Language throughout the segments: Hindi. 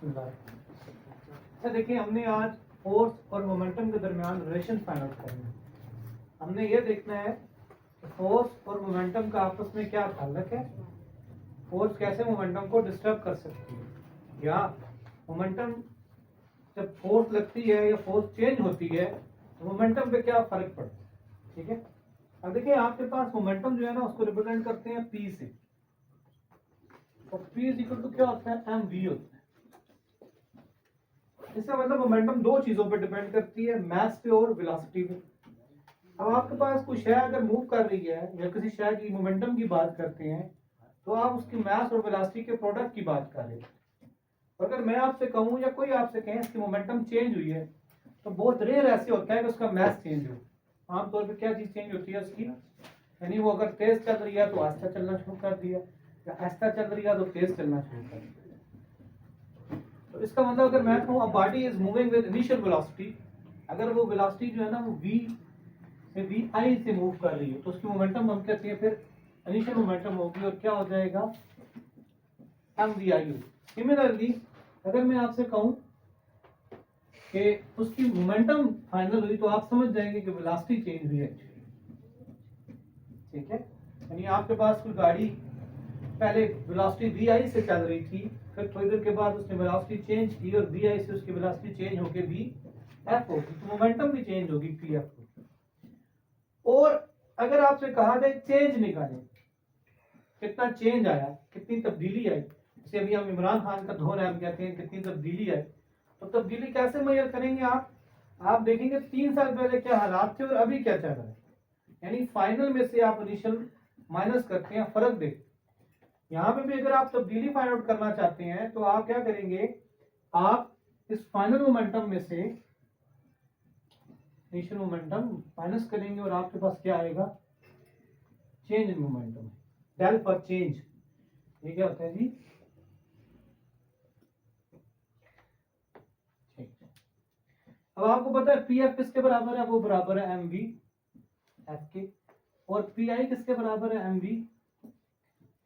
अच्छा देखिए, हमने आज फोर्स और मोमेंटम के दरमियान रिलेशन फाइंड आउट करना है। हमने ये देखना है कि फोर्स और मोमेंटम का आपस में क्या ताल्लुक है, फोर्स कैसे मोमेंटम को डिस्टर्ब कर सकती है, या मोमेंटम जब फोर्स लगती है या फोर्स चेंज होती है तो मोमेंटम पे क्या फर्क पड़ता है। ठीक है, अब देखिए आपके पास मोमेंटम जो है ना उसको रिप्रेजेंट करते हैं पी से, और पी इज इक्वल टू क्या होता है, एम वी होता है। इसका मतलब मोमेंटम दो चीजों पर डिपेंड करती है, मास पे और वेलोसिटी पे। अब आपके पास कोई शय अगर मूव कर रही है या किसी शय की मोमेंटम की बात करते हैं तो आप उसकी मास और वेलोसिटी के प्रोडक्ट की बात कर रहे हैं। अगर मैं आपसे कहूं या कोई आपसे कहे इसकी मोमेंटम चेंज हुई है तो बहुत रेयर ऐसे होता है कि उसका मास चेंज हो। आमतौर पर क्या चीज चेंज होती है उसकी, यानी वो अगर तेज चल रही है तो आहिस्ता चलना शुरू कर दिया, या आहिस्ता चल रही है तो तेज चलना शुरू कर दिया। तो इसका मतलब अगर मैं कहूँ a body is moving with initial velocity, अगर वो वेलोसिटी जो है ना वो v से vi से मूव कर रही है तो उसकी मोमेंटम हम कहते हैं फिर इनिशियल मोमेंटम होगी, और क्या हो जाएगा, mvi। सिमिलरली अगर मैं आपसे कहूं कि उसकी मोमेंटम फाइनल हुई तो आप समझ जाएंगे कि वेलोसिटी चेंज हुई है। ठीक है, यानी आपके पास कोई गाड़ी पहले वेलोसिटी vi से चल रही थी, फिर थोड़ी देर के बाद उसने वेलोसिटी चेंज की और vi से उसकी वेलोसिटी चेंज होके vf होगी, तो मोमेंटम भी चेंज होगी pf होगी। और अगर आपसे कहा जाए चेंज निकालें, कितना चेंज आया, कितनी तब्दीली आई, जैसे अभी हम इमरान खान का दौर है, हम कहते हैं कितनी तब्दीली आई, तो तब्दीली कैसे मेजर करेंगे आप देखेंगे 3 साल पहले क्या हालात थे और अभी क्या चल रहा है, यानी फाइनल में से आप इनिशियल माइनस करते हैं, फर्क देखते हैं। यहां पे भी अगर आप तब्दीली फाइंड आउट करना चाहते हैं तो आप क्या करेंगे, आप इस फाइनल मोमेंटम में से इनिशियल मोमेंटम माइनस करेंगे और आपके पास क्या आएगा, change in momentum, del for change. ये क्या होता है जी, ठीक। अब आपको पता है पी एफ किसके बराबर है, वो बराबर है एम वी एफ के, और पी आई किसके बराबर है, M V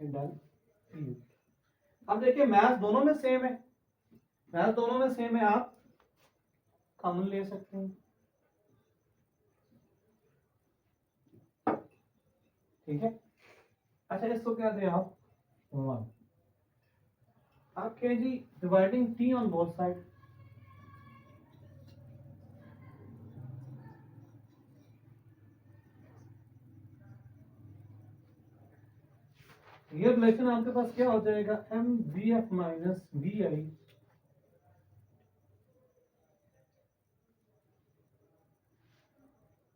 del P U. अब देखिए मैथ दोनों में सेम है, मैथ दोनों में सेम है, आप कॉमन ले सकते हैं। ठीक है, अच्छा इसको क्या दें आप, 1 आप कहें जी dividing T on both side. ये रिलेशन आपके पास क्या हो जाएगा, M V F minus V I,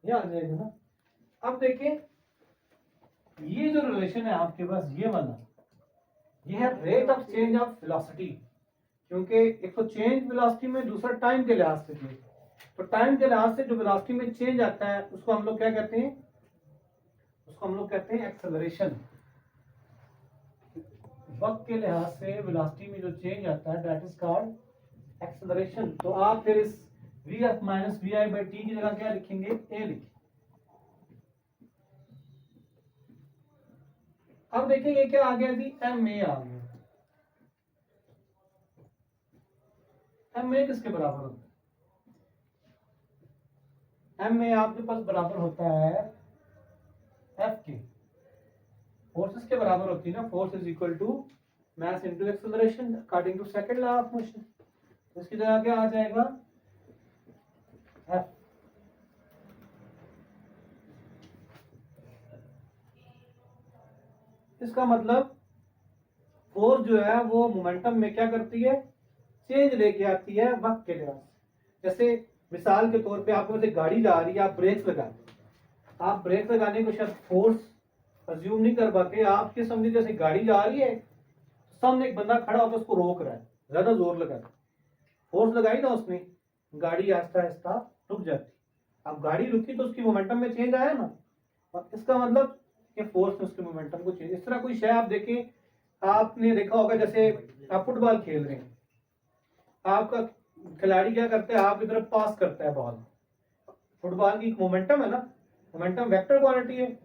ये आ जाएगा ना। अब देखिए ये जो रिलेशन है आपके पास ये वाला, ये है rate of change of velocity, क्योंकि एक तो चेंज वेलोसिटी में, दूसरा टाइम के लिहाज से चेंज। तो टाइम के लिहाज से जो वेलोसिटी में चेंज आता है उसको हम लोग क्या कहते हैं, उसको हम लोग कहते हैं एक्सेलरेशन। वक्त के लिहाज से वेलोसिटी में जो चेंज आता है दैट इज कॉल्ड एक्सेलरेशन। तो आप फिर इस V F minus V I by T की जगह क्या लिखेंगे, ए लिखेंगे। अब देखिए ये क्या आ गया जी, एम ए आ गया। एम ए किसके बराबर होता है, एम ए आपके पास बराबर होता है एफ के, फोर्सेस के बराबर होती है ना, force is equal to mass into acceleration according to second law of motion. तो इसकी जगह क्या आ जाएगा, एफ। इसका मतलब फोर्स जो है वो मोमेंटम में क्या करती है, चेंज लेके आती है वक्त के लिहाज से। जैसे मिसाल के तौर पे आपके पास एक गाड़ी जा रही है, आप ब्रेक लगाते, आप ब्रेक लगाने को शायद फोर्स अज्यूम नहीं कर पाते, आपके समझे जैसे गाड़ी जा रही है, सामने एक बंदा खड़ा होकर उसको रोक रहा है, ज्यादा जोर लगा, फोर्स लगाई ना उसने, गाड़ी आहिस्ता आहिस्ता रुक जाती। अब गाड़ी रुकी तो उसकी मोमेंटम में चेंज आया ना, और इसका मतलब कि फोर्स ने उसके मोमेंटम को चेंज। इस तरह कोई शय आप देखें, आपने देखा होगा जैसे आप फुटबॉल खेल रहे हैं, आपका खिलाड़ी क्या करता है, आपकी तरफ पास करता है बॉल। फुटबॉल की मोमेंटम है ना, मोमेंटम वेक्टर क्वांटिटी है,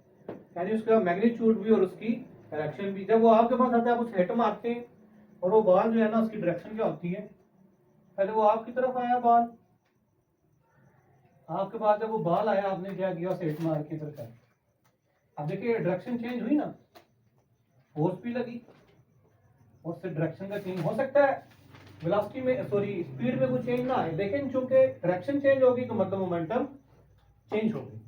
यानी उसका मैग्नीट्यूड भी और उसकी डायरेक्शन भी। जब वो आपके पास आता है आप उसे हिट मारते हैं और वो बॉल जो है ना उसकी डायरेक्शन क्या होती है, पहले वो आपकी तरफ आया बॉल, आपके पास जब वो बॉल आया आपने क्या किया, उसे हिट मार के इधर कर। अब देखिए डायरेक्शन चेंज हुई ना, फोर्स भी लगी, उससे डायरेक्शन का चेंज हो सकता है, वेलोसिटी में सॉरी स्पीड में कुछ चेंज ना आए, लेकिन चूंकि डायरेक्शन चेंज होगी तो मतलब मोमेंटम चेंज होगी।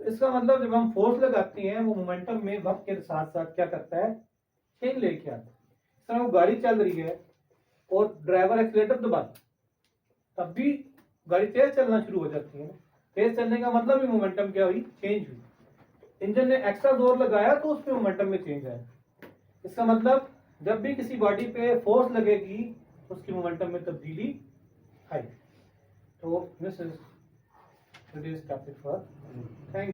तो इसका मतलब जब हम फोर्स लगाते हैं वो मोमेंटम में वक्त के साथ साथ क्या करता है, चेंज लेके आता है। इस तरह वो गाड़ी चल रही है और ड्राइवर एक्सीलेटर दबाता, तब भी गाड़ी तेज चलना शुरू हो जाती है। तेज चलने का मतलब ही मोमेंटम क्या हुई, चेंज हुई। इंजन ने एक्स्ट्रा जोर लगाया तो उसमें मोमेंटम में चेंज आया। इसका मतलब जब भी किसी बॉडी पे फोर्स लगेगी उसकी मोमेंटम में तब्दीली आई। तो this is today's topic for. Thank